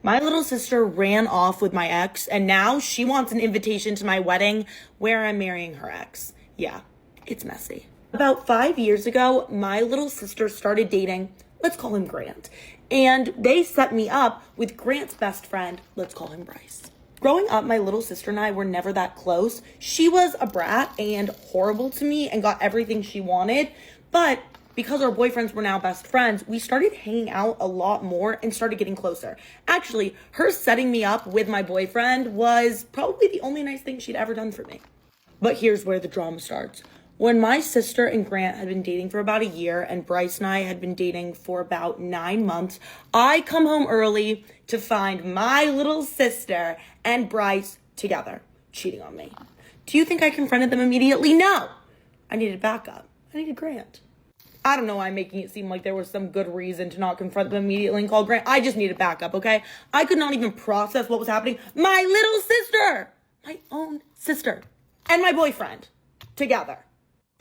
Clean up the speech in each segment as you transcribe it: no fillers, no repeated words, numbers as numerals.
My little sister ran off with my ex, and now she wants an invitation to my wedding where I'm marrying her ex. Yeah, it's messy. About 5 years ago, my little sister started dating, let's call him Grant, and they set me up with Grant's best friend, let's call him Bryce. Growing up, my little sister and I were never that close. She was a brat and horrible to me and got everything she wanted, but because our boyfriends were now best friends, we started hanging out a lot more and started getting closer. Actually, her setting me up with my boyfriend was probably the only nice thing she'd ever done for me. But here's where the drama starts. When my sister and Grant had been dating for about a year and Bryce and I had been dating for about 9 months, I come home early to find my little sister and Bryce together, cheating on me. Do you think I confronted them immediately? No. I needed backup. I needed Grant. I don't know why I'm making it seem like there was some good reason to not confront them immediately and call Grant. I just needed backup, okay? I could not even process what was happening. My little sister, my own sister, and my boyfriend together.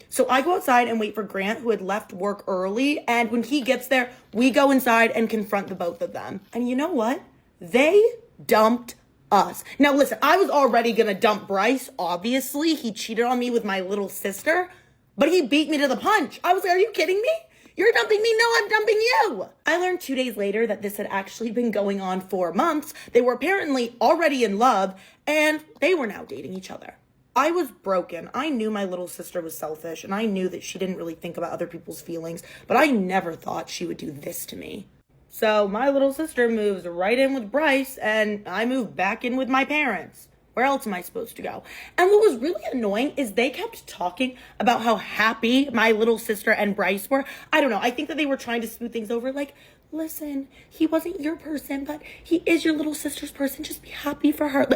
So I go outside and wait for Grant, who had left work early. And when he gets there, we go inside and confront the both of them. And you know what? They dumped us. Now listen, I was already gonna dump Bryce, obviously. He cheated on me with my little sister. But he beat me to the punch. I was like, are you kidding me? You're dumping me? No, I'm dumping you. I learned 2 days later that this had actually been going on for months. They were apparently already in love, and they were now dating each other. I was broken. I knew my little sister was selfish, and I knew that she didn't really think about other people's feelings, but I never thought she would do this to me. So my little sister moves right in with Bryce, and I move back in with my parents. Where else am I supposed to go? And what was really annoying is they kept talking about how happy my little sister and Bryce were. I don't know. I think that they were trying to smooth things over. Like, listen, he wasn't your person, but he is your little sister's person. Just be happy for her.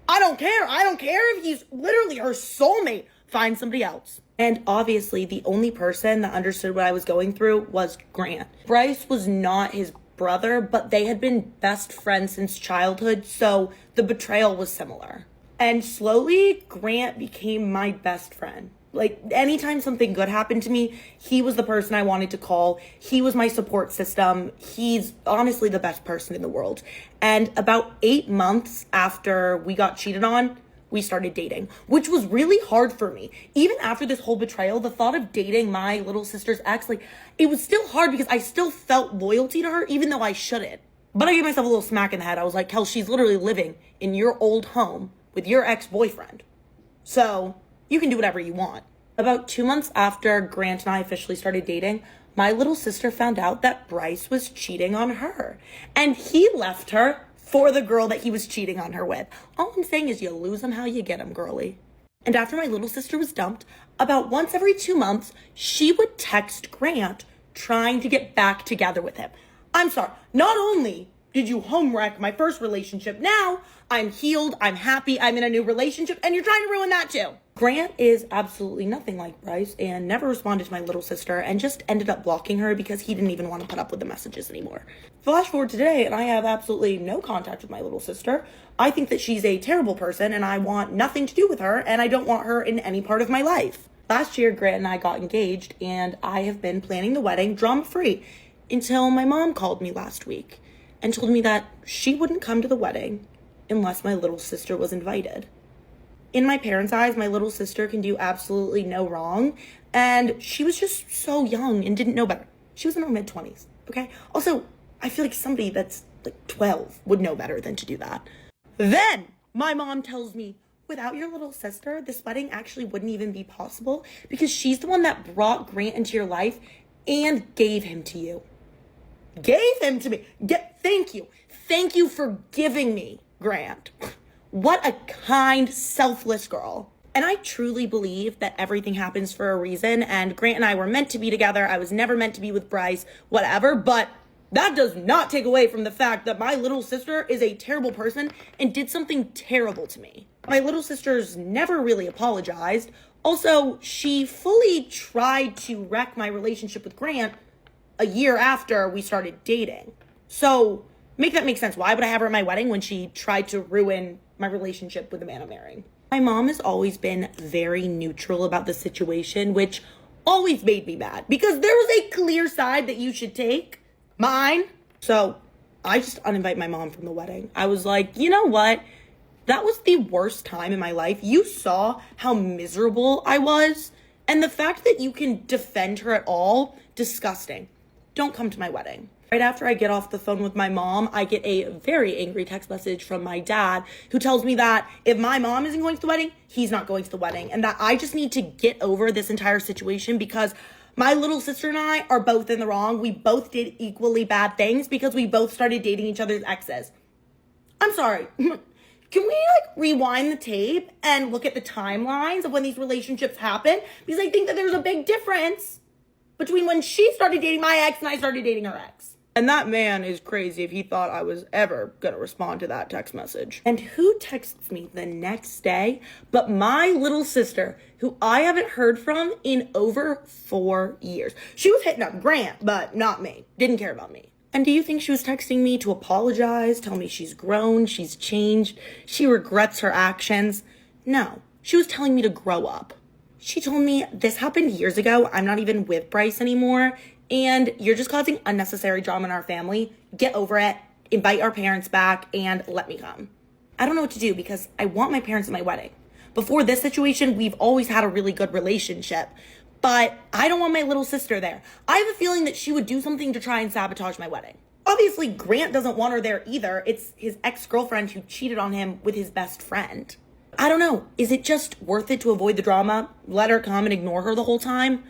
I don't care. I don't care if he's literally her soulmate. Find somebody else. And obviously, the only person that understood what I was going through was Grant. Bryce was not his brother, but they had been best friends since childhood, so the betrayal was similar. And slowly, Grant became my best friend. Like, anytime something good happened to me, he was the person I wanted to call. He was my support system. He's honestly the best person in the world. And about 8 months after we got cheated on, we started dating, which was really hard for me. Even after this whole betrayal, the thought of dating my little sister's ex, it was still hard because I still felt loyalty to her, even though I shouldn't. But I gave myself a little smack in the head. I was like, hell, she's literally living in your old home with your ex-boyfriend. So you can do whatever you want. About 2 months after Grant and I officially started dating, my little sister found out that Bryce was cheating on her. And he left her for the girl that he was cheating on her with. All I'm saying is you lose them how you get them, girly. And after my little sister was dumped, about once every 2 months, she would text Grant trying to get back together with him. I'm sorry, not only did you home wreck my first relationship, now I'm healed, I'm happy, I'm in a new relationship, and you're trying to ruin that too. Grant is absolutely nothing like Bryce and never responded to my little sister and just ended up blocking her because he didn't even want to put up with the messages anymore. Flash forward to today, and I have absolutely no contact with my little sister. I think that she's a terrible person and I want nothing to do with her, and I don't want her in any part of my life. Last year, Grant and I got engaged, and I have been planning the wedding drama-free until my mom called me last week and told me that she wouldn't come to the wedding unless my little sister was invited. In my parents' eyes, my little sister can do absolutely no wrong, and she was just so young and didn't know better. She was in her mid-20s, okay? Also, I feel like somebody that's like 12 would know better than to do that. Then my mom tells me, without your little sister, this wedding actually wouldn't even be possible because she's the one that brought Grant into your life and gave him to you. Gave him to me. Thank you. Thank you for giving me Grant. What a kind, selfless girl. And I truly believe that everything happens for a reason, and Grant and I were meant to be together. I was never meant to be with Bryce, whatever, but that does not take away from the fact that my little sister is a terrible person and did something terrible to me. My little sister's never really apologized. Also, she fully tried to wreck my relationship with Grant a year after we started dating. So make that make sense. Why would I have her at my wedding when she tried to ruin my relationship with the man I'm marrying? My mom has always been very neutral about the situation, which always made me mad because there was a clear side that you should take. Mine. So I just uninvited my mom from the wedding. I was like, you know what? That was the worst time in my life. You saw how miserable I was. And the fact that you can defend her at all, disgusting. Don't come to my wedding. Right after I get off the phone with my mom, I get a very angry text message from my dad who tells me that if my mom isn't going to the wedding, he's not going to the wedding. And that I just need to get over this entire situation because my little sister and I are both in the wrong. We both did equally bad things because we both started dating each other's exes. I'm sorry. Can we rewind the tape and look at the timelines of when these relationships happen? Because I think that there's a big difference between when she started dating my ex and I started dating her ex. And that man is crazy if he thought I was ever gonna respond to that text message. And who texts me the next day but my little sister, who I haven't heard from in over 4 years. She was hitting up Grant, but not me. Didn't care about me. And do you think she was texting me to apologize, tell me she's grown, she's changed, she regrets her actions? No, she was telling me to grow up. She told me, this happened years ago, I'm not even with Bryce anymore, and you're just causing unnecessary drama in our family. Get over it, invite our parents back, and let me come. I don't know what to do because I want my parents at my wedding. Before this situation, we've always had a really good relationship. But I don't want my little sister there. I have a feeling that she would do something to try and sabotage my wedding. Obviously, Grant doesn't want her there either. It's his ex-girlfriend who cheated on him with his best friend. I don't know. Is it just worth it to avoid the drama? Let her come and ignore her the whole time?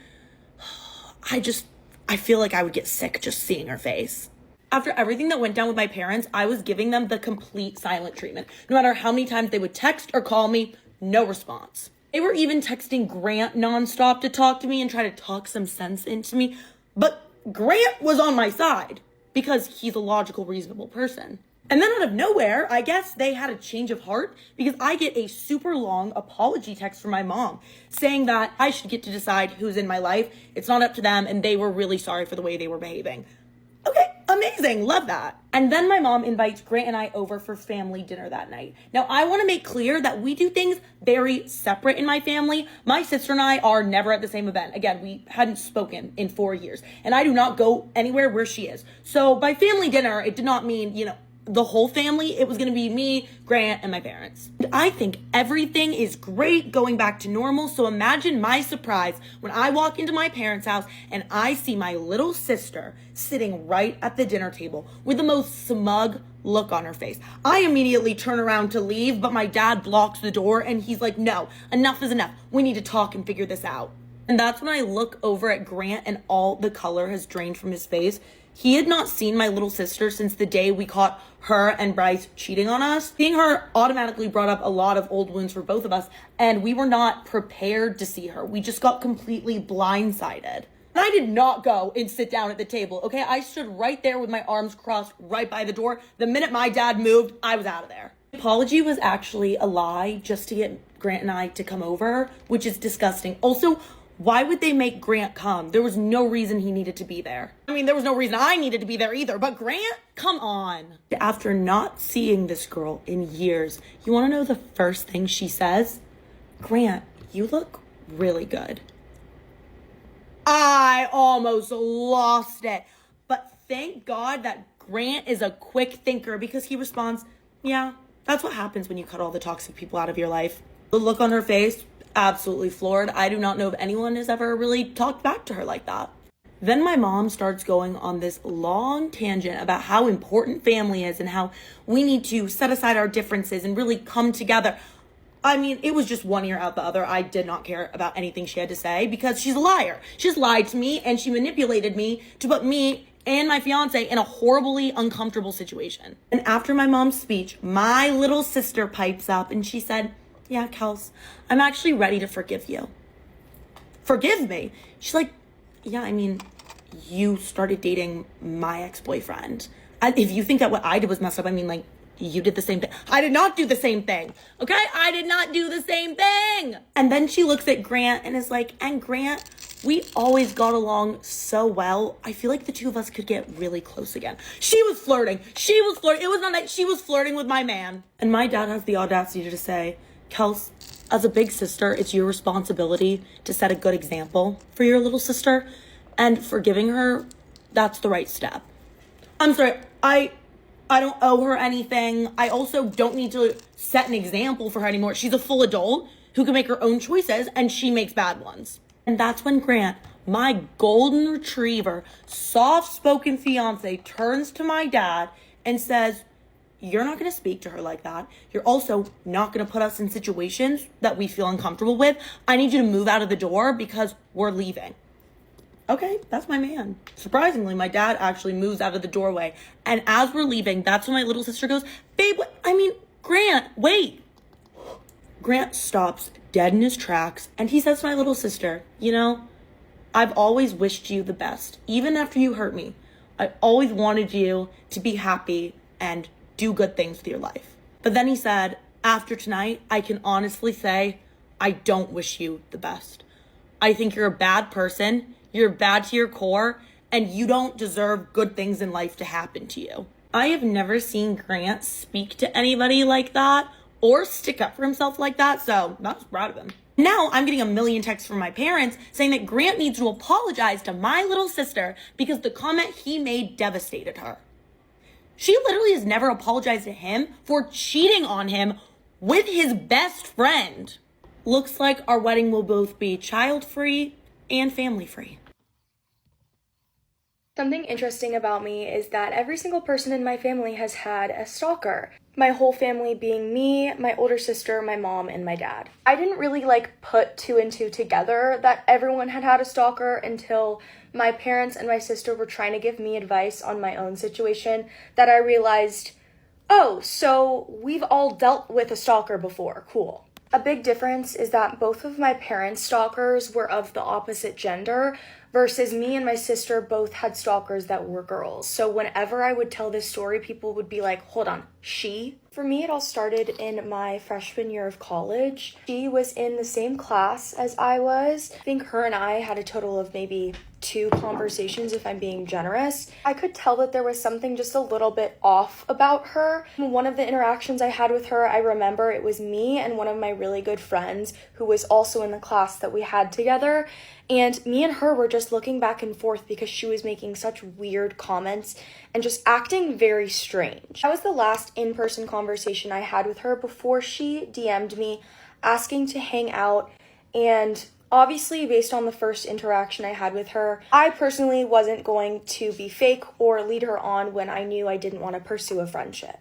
I feel like I would get sick just seeing her face. After everything that went down with my parents, I was giving them the complete silent treatment. No matter how many times they would text or call me, no response. They were even texting Grant nonstop to talk to me and try to talk some sense into me. But Grant was on my side because he's a logical, reasonable person. And then out of nowhere, I guess they had a change of heart because I get a super long apology text from my mom saying that I should get to decide who's in my life. It's not up to them, and they were really sorry for the way they were behaving. Okay, amazing, love that. And then my mom invites Grant and I over for family dinner that night. Now, I want to make clear that we do things very separate in my family. My sister and I are never at the same event. Again, we hadn't spoken in 4 years, and I do not go anywhere where she is. So by family dinner, it did not mean, the whole family. It was going to be me, Grant, and my parents. I think everything is great going back to normal. So imagine my surprise when I walk into my parents' house and I see my little sister sitting right at the dinner table with the most smug look on her face. I immediately turn around to leave, but my dad blocks the door and he's like, no, enough is enough. We need to talk and figure this out. And that's when I look over at Grant and all the color has drained from his face. He had not seen my little sister since the day we caught her and Bryce cheating on us. Seeing her automatically brought up a lot of old wounds for both of us, and we were not prepared to see her. We just got completely blindsided. And I did not go and sit down at the table, okay? I stood right there with my arms crossed right by the door. The minute my dad moved, I was out of there. The apology was actually a lie just to get Grant and I to come over, which is disgusting. Also, why would they make Grant come? There was no reason he needed to be there. I mean, there was no reason I needed to be there either, but Grant? Come on. After not seeing this girl in years, you want to know the first thing she says? Grant, you look really good. I almost lost it. But thank God that Grant is a quick thinker because he responds, yeah, that's what happens when you cut all the toxic people out of your life. The look on her face, absolutely floored. I do not know if anyone has ever really talked back to her like that. Then my mom starts going on this long tangent about how important family is and how we need to set aside our differences and really come together. I mean, it was just one ear out the other. I did not care about anything she had to say because she's a liar. She's lied to me and she manipulated me to put me and my fiance in a horribly uncomfortable situation. And after my mom's speech, my little sister pipes up and she said, yeah, Kels, I'm actually ready to forgive you. Forgive me? She's like, yeah, I mean, you started dating my ex-boyfriend. If you think that what I did was messed up, I mean, like, you did the same thing. I did not do the same thing, okay? I did not do the same thing. And then she looks at Grant and is like, and Grant, we always got along so well. I feel like the two of us could get really close again. She was flirting. It was not like she was flirting with my man. And my dad has the audacity to say, Kels, as a big sister, it's your responsibility to set a good example for your little sister, and forgiving her, that's the right step. I'm sorry, I don't owe her anything. I also don't need to set an example for her anymore. She's a full adult who can make her own choices, and she makes bad ones. And that's when Grant, my golden retriever, soft-spoken fiance, turns to my dad and says, you're not going to speak to her like that. You're also not going to put us in situations that we feel uncomfortable with. I need you to move out of the door because we're leaving. Okay, that's my man. Surprisingly, my dad actually moves out of the doorway. And as we're leaving, that's when my little sister goes, babe, Grant, wait. Grant stops dead in his tracks and he says to my little sister, I've always wished you the best. Even after you hurt me, I always wanted you to be happy and do good things with your life. But then he said, after tonight, I can honestly say, I don't wish you the best. I think you're a bad person. You're bad to your core, and you don't deserve good things in life to happen to you. I have never seen Grant speak to anybody like that or stick up for himself like that, so I'm just proud of him. Now I'm getting a million texts from my parents saying that Grant needs to apologize to my little sister because the comment he made devastated her. She literally has never apologized to him for cheating on him with his best friend. Looks like our wedding will both be child-free and family-free. Something interesting about me is that every single person in my family has had a stalker. My whole family being me, my older sister, my mom, and my dad. I didn't really put two and two together that everyone had a stalker until my parents and my sister were trying to give me advice on my own situation that I realized, oh, so we've all dealt with a stalker before. Cool. A big difference is that both of my parents' stalkers were of the opposite gender, versus me and my sister both had stalkers that were girls. So whenever I would tell this story, people would be like, hold on, she? For me, it all started in my freshman year of college. She was in the same class as I was. I think her and I had a total of maybe 2 conversations, if I'm being generous. I could tell that there was something just a little bit off about her. One of the interactions I had with her, I remember it was me and one of my really good friends who was also in the class that we had together. And me and her were just looking back and forth because she was making such weird comments and just acting very strange. That was the last in-person conversation I had with her before she DM'd me asking to hang out. And obviously, based on the first interaction I had with her, I personally wasn't going to be fake or lead her on when I knew I didn't want to pursue a friendship.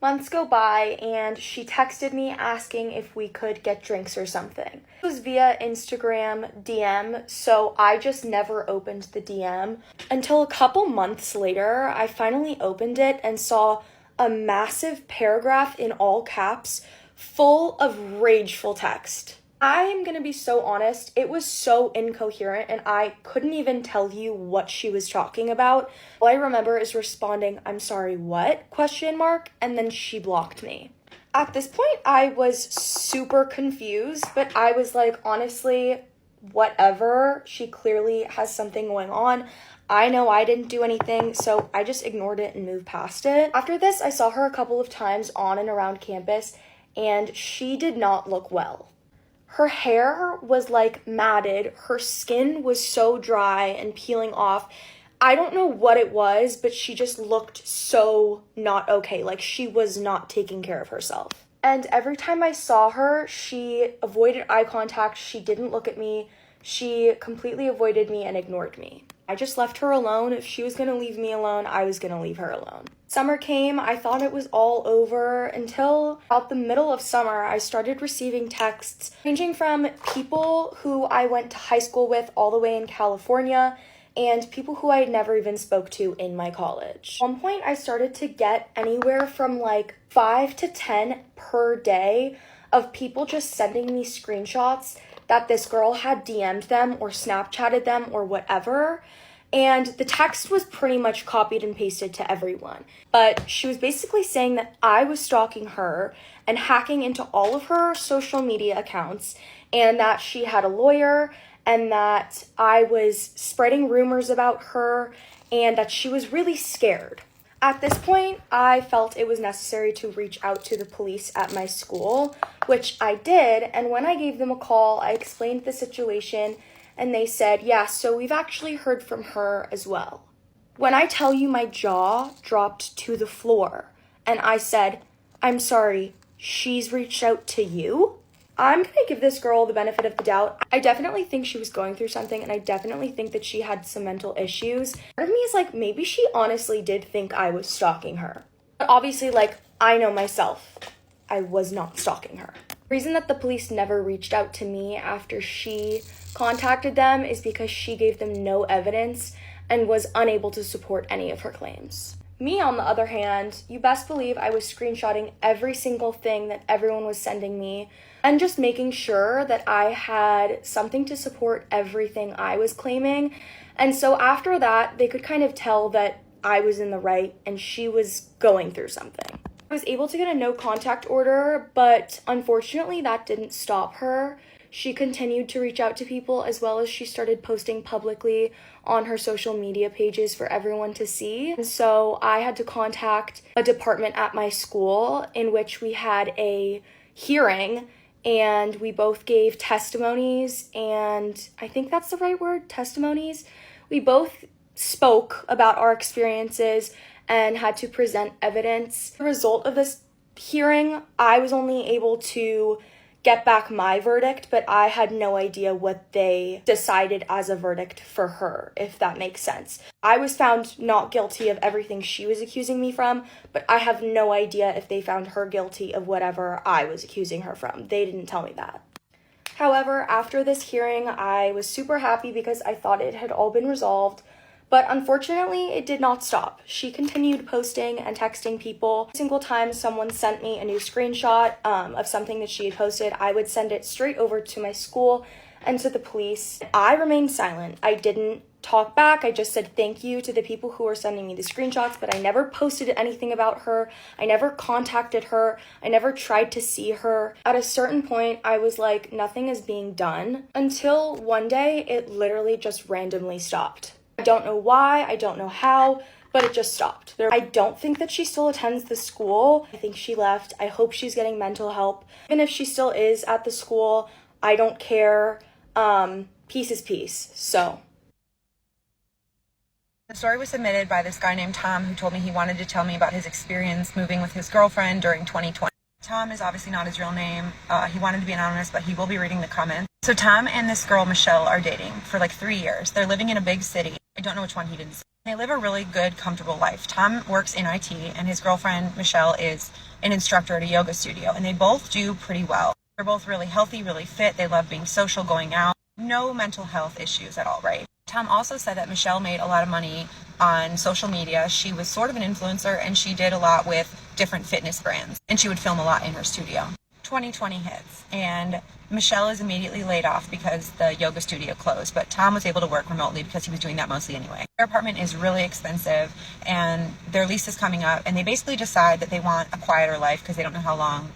Months go by and she texted me asking if we could get drinks or something. It was via Instagram DM, so I just never opened the DM until a couple months later. I finally opened it and saw a massive paragraph in all caps full of rageful text. I am going to be so honest, it was so incoherent and I couldn't even tell you what she was talking about. All I remember is responding, "I'm sorry, what?" ? And then she blocked me. At this point, I was super confused, but I was like, honestly, whatever. She clearly has something going on. I know I didn't do anything, so I just ignored it and moved past it. After this, I saw her a couple of times on and around campus, and she did not look well. Her hair was matted, her skin was so dry and peeling off. I don't know what it was, but she just looked so not okay, she was not taking care of herself. And every time I saw her, she avoided eye contact, she didn't look at me, she completely avoided me and ignored me. I just left her alone. If she was going to leave me alone, I was going to leave her alone. Summer came, I thought it was all over until about the middle of summer, I started receiving texts ranging from people who I went to high school with all the way in California and people who I had never even spoke to in my college. At one point, I started to get anywhere from 5 to 10 per day of people just sending me screenshots that this girl had DM'd them or Snapchatted them or whatever. And the text was pretty much copied and pasted to everyone. But she was basically saying that I was stalking her and hacking into all of her social media accounts, and that she had a lawyer, and that I was spreading rumors about her, and that she was really scared. At this point, I felt it was necessary to reach out to the police at my school, which I did, and when I gave them a call, I explained the situation, and they said, yeah, so we've actually heard from her as well. When I tell you my jaw dropped to the floor, And I said, I'm sorry, she's reached out to you? I'm gonna give this girl the benefit of the doubt. I definitely think she was going through something, and I definitely think that she had some mental issues. Part of me is like, maybe she honestly did think I was stalking her. But obviously, like, I know myself, I was not stalking her. The reason that the police never reached out to me after she contacted them is because she gave them no evidence and was unable to support any of her claims. Me, on the other hand, you best believe I was screenshotting every single thing that everyone was sending me and just making sure that I had something to support everything I was claiming. And so after that, they could kind of tell that I was in the right and she was going through something. I was able to get a no contact order, but unfortunately that didn't stop her. She continued to reach out to people, as well as she started posting publicly on her social media pages for everyone to see. And so I had to contact a department at my school in which we had a hearing, and we both gave testimonies, and I think that's the right word, testimonies. We both spoke about our experiences and had to present evidence. The result of this hearing, I was only able to get back my verdict, but I had no idea what they decided as a verdict for her, if that makes sense. I was found not guilty of everything she was accusing me from, but I have no idea if they found her guilty of whatever I was accusing her from. They didn't tell me that. However, after this hearing, I was super happy because I thought it had all been resolved. But unfortunately, it did not stop. She continued posting and texting people. Every single time someone sent me a new screenshot of something that she had posted, I would send it straight over to my school and to the police. I remained silent. I didn't talk back. I just said thank you to the people who were sending me the screenshots, but I never posted anything about her. I never contacted her. I never tried to see her. At a certain point, I was like, nothing is being done, until one day it literally just randomly stopped. I don't know why, I don't know how, but it just stopped. I don't think that she still attends the school. I think she left. I hope she's getting mental help. Even if she still is at the school, I don't care. Peace is peace, so. The story was submitted by this guy named Tom, who told me he wanted to tell me about his experience moving with his girlfriend during 2020. Tom is obviously not his real name. He wanted to be anonymous, but he will be reading the comments. So Tom and this girl, Michelle, are dating for like 3 years. They're living in a big city. I don't know which one he didn't say. They live a really good, comfortable life. Tom works in IT, and his girlfriend, Michelle, is an instructor at a yoga studio, and they both do pretty well. They're both really healthy, really fit. They love being social, going out. No mental health issues at all, right? Tom also said that Michelle made a lot of money on social media. She was sort of an influencer, and she did a lot with different fitness brands, and she would film a lot in her studio. 2020 hits, and Michelle is immediately laid off because the yoga studio closed, but Tom was able to work remotely because he was doing that mostly anyway. Their apartment is really expensive, and their lease is coming up, and they basically decide that they want a quieter life because they don't know how long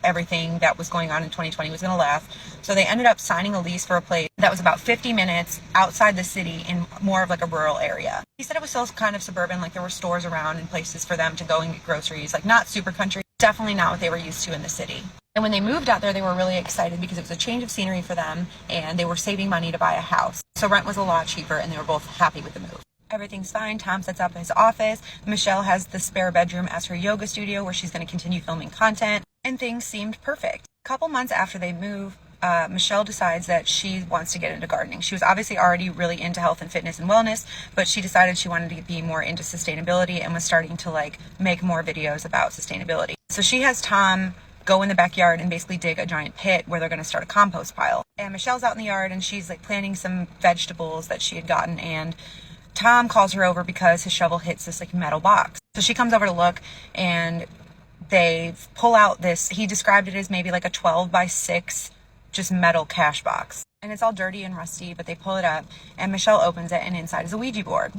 everything that was going on in 2020 was going to last. So they ended up signing a lease for a place that was about 50 minutes outside the city in more of like a rural area. He said it was still kind of suburban, like there were stores around and places for them to go and get groceries, like not super country, definitely not what they were used to in the city. And when they moved out there, they were really excited because it was a change of scenery for them, and they were saving money to buy a house. So rent was a lot cheaper, and they were both happy with the move. Everything's fine. Tom sets up his office. Michelle has the spare bedroom as her yoga studio where she's going to continue filming content, and things seemed perfect. A couple months after they move, Michelle decides that she wants to get into gardening. She was obviously already really into health and fitness and wellness, but she decided she wanted to be more into sustainability and was starting to like make more videos about sustainability. So she has Tom go in the backyard and basically dig a giant pit where they're going to start a compost pile. And Michelle's out in the yard and she's like planting some vegetables that she had gotten, and Tom calls her over because his shovel hits this like metal box. So she comes over to look, and they pull out this, he described it as maybe like a 12x6 just metal cash box. And it's all dirty and rusty, but they pull it up and Michelle opens it, and inside is a Ouija board.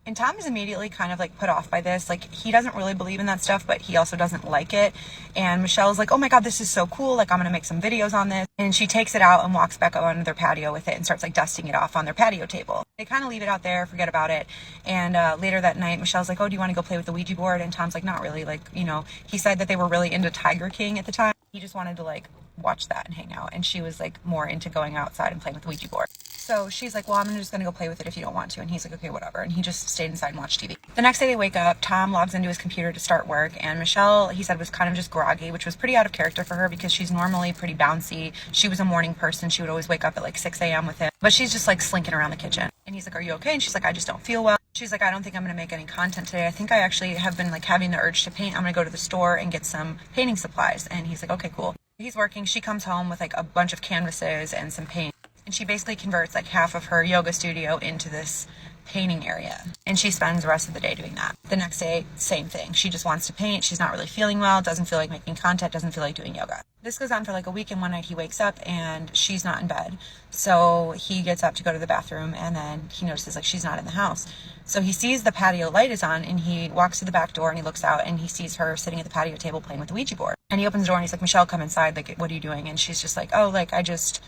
And Tom is immediately kind of like put off by this. Like he doesn't really believe in that stuff, but he also doesn't like it. And Michelle's like, oh my God, this is so cool. Like I'm going to make some videos on this. And she takes it out and walks back onto their patio with it and starts like dusting it off on their patio table. They kind of leave it out there, forget about it. And later that night, Michelle's like, oh, do you want to go play with the Ouija board? And Tom's like, not really. Like, you know, he said that they were really into Tiger King at the time. He just wanted to like watch that and hang out. And she was like more into going outside and playing with the Ouija board. So she's like, well, I'm just gonna go play with it if you don't want to. And he's like, okay, whatever. And he just stayed inside and watched TV. The next day they wake up, Tom logs into his computer to start work, and Michelle, he said, was kind of just groggy, which was pretty out of character for her because she's normally pretty bouncy. She was a morning person. She would always wake up at like 6 a.m. with him, but she's just like slinking around the kitchen. And he's like, are you okay? And she's like, I just don't feel well. She's like, I don't think I'm gonna make any content today. I think I actually have been like having the urge to paint. I'm gonna go to the store and get some painting supplies. And he's like, okay, cool. He's working. She comes home with like a bunch of canvases and some paint. And she basically converts like half of her yoga studio into this painting area. And she spends the rest of the day doing that. The next day, same thing. She just wants to paint. She's not really feeling well, doesn't feel like making content, doesn't feel like doing yoga. This goes on for like a week, and one night he wakes up and she's not in bed. So he gets up to go to the bathroom, and then he notices like she's not in the house. So he sees the patio light is on, and he walks to the back door and he looks out and he sees her sitting at the patio table playing with the Ouija board. And he opens the door and he's like, Michelle, come inside. Like, what are you doing? And she's just like, oh, like I just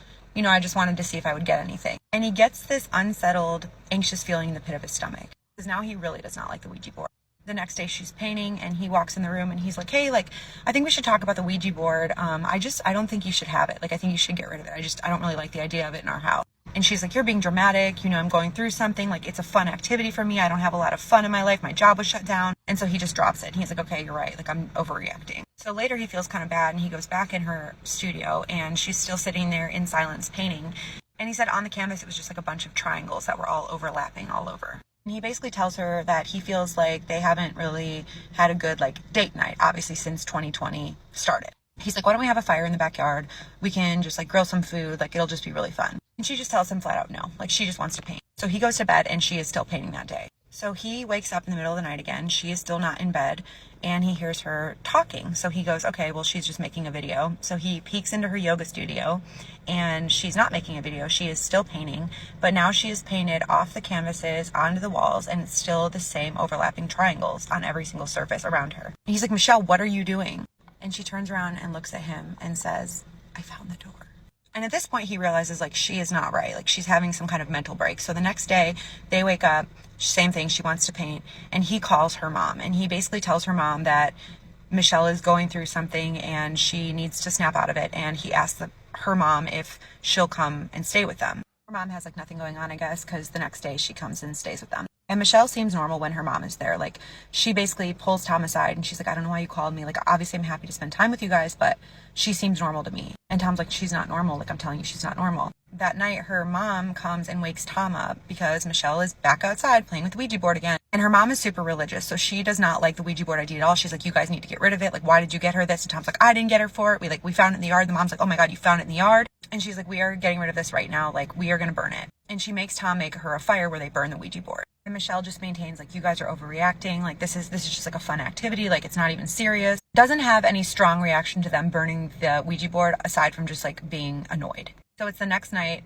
wanted to see if I would get anything. And he gets this unsettled, anxious feeling in the pit of his stomach. Because now he really does not like the Ouija board. The next day she's painting and he walks in the room and he's like, hey, like, I think we should talk about the Ouija board. I don't think you should have it. Like, I think you should get rid of it. I don't really like the idea of it in our house. And she's like, you're being dramatic. I'm going through something. Like, it's a fun activity for me. I don't have a lot of fun in my life. My job was shut down. And so he just drops it. And he's like, okay, you're right. Like, I'm overreacting. So later he feels kind of bad and he goes back in her studio and she's still sitting there in silence painting. And he said on the canvas, it was just like a bunch of triangles that were all overlapping all over. And he basically tells her that he feels like they haven't really had a good like date night, obviously since 2020 started. He's like, why don't we have a fire in the backyard? We can just like grill some food. Like, it'll just be really fun. And she just tells him flat out no. Like, she just wants to paint. So he goes to bed and she is still painting that day. So he wakes up in the middle of the night again. She is still not in bed and he hears her talking. So he goes, okay, well, she's just making a video. So he peeks into her yoga studio and she's not making a video. She is still painting, but now she is painted off the canvases onto the walls and it's still the same overlapping triangles on every single surface around her. And he's like, Michelle, what are you doing? And she turns around and looks at him and says, I found the door. And at this point, he realizes like she is not right. Like, she's having some kind of mental break. So the next day they wake up, same thing. She wants to paint and he calls her mom and he basically tells her mom that Michelle is going through something and she needs to snap out of it. And he asks her mom if she'll come and stay with them. Her mom has like nothing going on, I guess, because the next day she comes and stays with them. And Michelle seems normal when her mom is there. Like, she basically pulls Tom aside and she's like, I don't know why you called me. Like, obviously I'm happy to spend time with you guys, but she seems normal to me. And Tom's like, she's not normal. Like, I'm telling you, she's not normal. That night, her mom comes and wakes Tom up because Michelle is back outside playing with the Ouija board again. And her mom is super religious, so she does not like the Ouija board idea at all. She's like, you guys need to get rid of it. Like, why did you get her this? And Tom's like, I didn't get her for it. We found it in the yard. The mom's like, oh my God, you found it in the yard? And she's like, we are getting rid of this right now. Like, we are going to burn it. And she makes Tom make her a fire where they burn the Ouija board. And Michelle just maintains, like, you guys are overreacting. Like, this is just like a fun activity. Like, it's not even serious. Doesn't have any strong reaction to them burning the Ouija board aside from just like being annoyed. So it's the next night.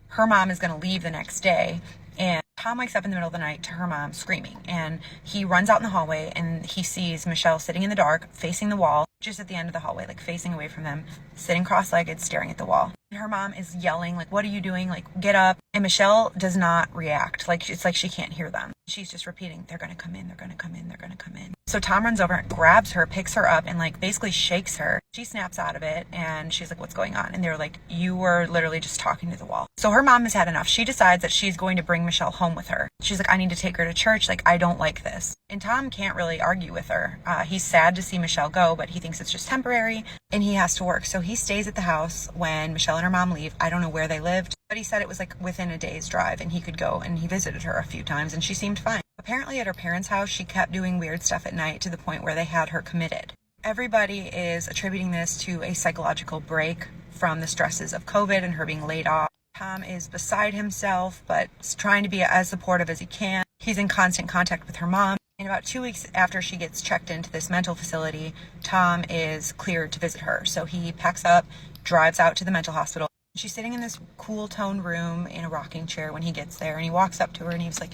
Her mom is going to leave the next day. And Tom wakes up in the middle of the night to her mom screaming. And he runs out in the hallway and he sees Michelle sitting in the dark, facing the wall, just at the end of the hallway, like facing away from them, sitting cross-legged, staring at the wall. And her mom is yelling, like, what are you doing? Like, get up. And Michelle does not react. Like, it's like she can't hear them. She's just repeating, they're going to come in, they're going to come in, they're going to come in. So Tom runs over and grabs her, picks her up, and like basically shakes her. She snaps out of it and she's like, what's going on? And they're like, you were literally just talking to the wall. So her mom has had enough. She decides that she's going to bring Michelle home with her. She's like, I need to take her to church. Like, I don't like this. And Tom can't really argue with her. He's sad to see Michelle go, but he thinks it's just temporary and he has to work. So he stays at the house when Michelle and her mom leave. I don't know where they lived, but he said it was like within a day's drive and he could go, and he visited her a few times and she seemed fine. Apparently at her parents' house, she kept doing weird stuff at night to the point where they had her committed. Everybody is attributing this to a psychological break from the stresses of COVID and her being laid off. Tom is beside himself, but is trying to be as supportive as he can. He's in constant contact with her mom. And about 2 weeks after she gets checked into this mental facility, Tom is cleared to visit her. So he packs up, drives out to the mental hospital. She's sitting in this cool toned room in a rocking chair when he gets there, and he walks up to her and he's like,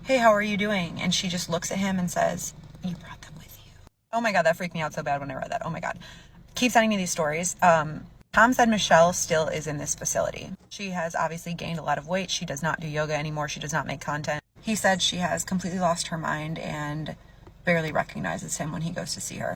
hey, how are you doing? And she just looks at him and says, you brought them with you. Oh my God, that freaked me out so bad when I read that. Oh my God. Keep sending me these stories. Tom said Michelle still is in this facility. She has obviously gained a lot of weight. She does not do yoga anymore. She does not make content. He said she has completely lost her mind and barely recognizes him when he goes to see her.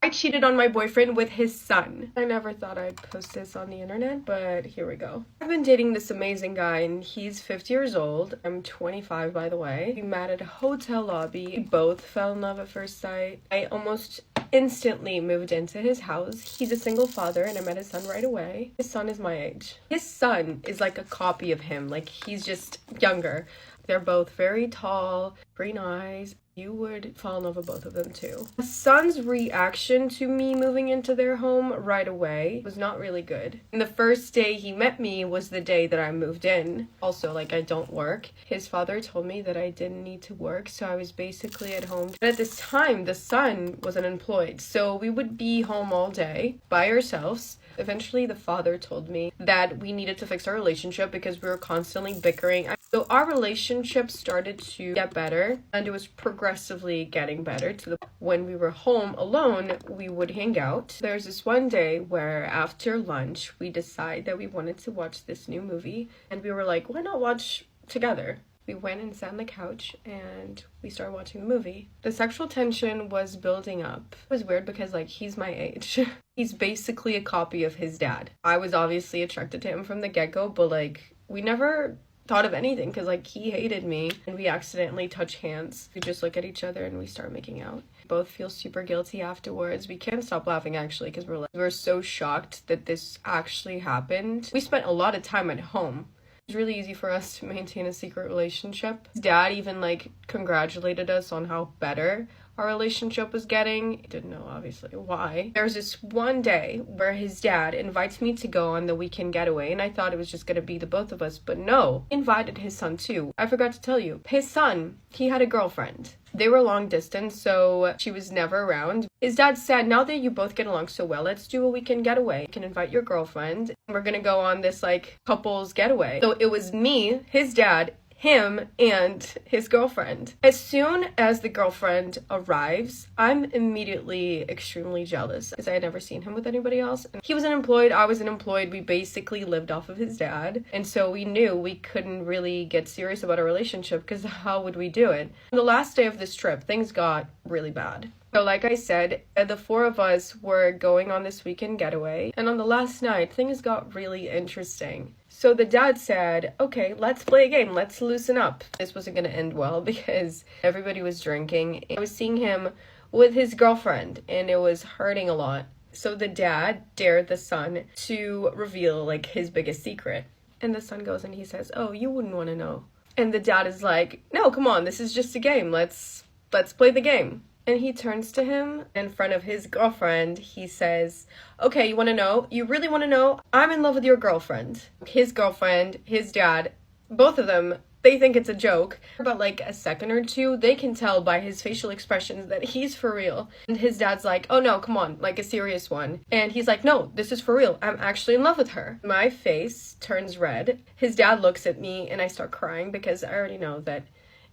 I cheated on my boyfriend with his son. I never thought I'd post this on the internet, but here we go. I've been dating this amazing guy and he's 50 years old. I'm 25, by the way. We met at a hotel lobby. We both fell in love at first sight. I almost instantly moved into his house. He's a single father and I met his son right away. His son is my age. His son is like a copy of him. Like, he's just younger. They're both very tall, green eyes. You would fall in love with both of them too. The son's reaction to me moving into their home right away was not really good. And the first day he met me was the day that I moved in. Also, like, I don't work. His father told me that I didn't need to work, so I was basically at home. But at this time, the son was unemployed, so we would be home all day by ourselves. Eventually, the father told me that we needed to fix our relationship because we were constantly bickering. So our relationship started to get better, and it was progressively getting better to the when we were home alone, we would hang out. There's this one day where after lunch, we decided that we wanted to watch this new movie, and we were like, why not watch together? We went and sat on the couch and we started watching the movie. The sexual tension was building up. It was weird because, like, he's my age. He's basically a copy of his dad. I was obviously attracted to him from the get-go, but, like, we never thought of anything because, like, he hated me and we accidentally touched hands. We just look at each other and we start making out. Both feel super guilty afterwards. We can't stop laughing actually because we're so shocked that this actually happened. We spent a lot of time at home. It was really easy for us to maintain a secret relationship. His dad even, like, congratulated us on how better our relationship was getting. He didn't know, obviously, why. There was this one day where his dad invites me to go on the weekend getaway, and I thought it was just gonna be the both of us, but no. He invited his son, too. I forgot to tell you. His son, he had a girlfriend. They were long distance, so she was never around. His dad said, now that you both get along so well, let's do a weekend getaway. You can invite your girlfriend. We're gonna go on this, like, couples getaway. So it was me, his dad, him, and his girlfriend. As soon as the girlfriend arrives, I'm immediately extremely jealous because I had never seen him with anybody else. And he was unemployed, I was unemployed. We basically lived off of his dad. And so we knew we couldn't really get serious about a relationship because how would we do it? On the last day of this trip, things got really bad. So like I said, the four of us were going on this weekend getaway. And on the last night, things got really interesting. So the dad said, okay, let's play a game. Let's loosen up. This wasn't going to end well because everybody was drinking. I was seeing him with his girlfriend and it was hurting a lot. So the dad dared the son to reveal, like, his biggest secret. And the son goes and he says, oh, you wouldn't want to know. And the dad is like, no, come on, this is just a game. Let's play the game. And he turns to him in front of his girlfriend. He says, okay, you want to know? You really want to know? I'm in love with your girlfriend. His girlfriend, his dad, both of them, they think it's a joke. But like a second or two, they can tell by his facial expressions that he's for real. And his dad's like, oh no, come on, like a serious one. And he's like, no, this is for real. I'm actually in love with her. My face turns red. His dad looks at me and I start crying because I already know that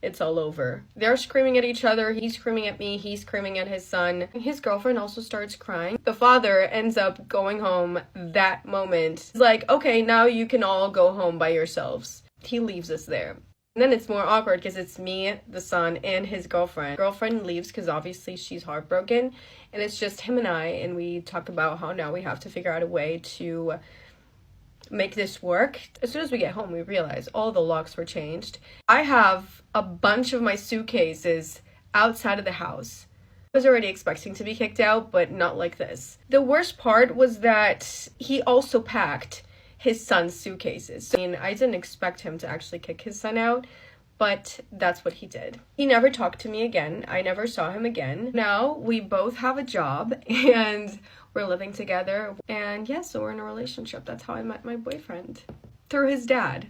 it's all over. They're screaming at each other. He's screaming at me. He's screaming at his son. His girlfriend also starts crying. The father ends up going home that moment. He's like, okay, now you can all go home by yourselves. He leaves us there. And then it's more awkward because it's me, the son, and his girlfriend. Girlfriend leaves because obviously she's heartbroken. And it's just him and I. And we talk about how now we have to figure out a way to make this work. As soon as we get home, we realize all the locks were changed. I have a bunch of my suitcases outside of the house. I was already expecting to be kicked out, but not like this. The worst part was that he also packed his son's suitcases. I mean, I didn't expect him to actually kick his son out, but that's what he did. He never talked to me again. I never saw him again. Now we both have a job and we're living together. And yeah, so we're in a relationship. That's how I met my boyfriend. Through his dad.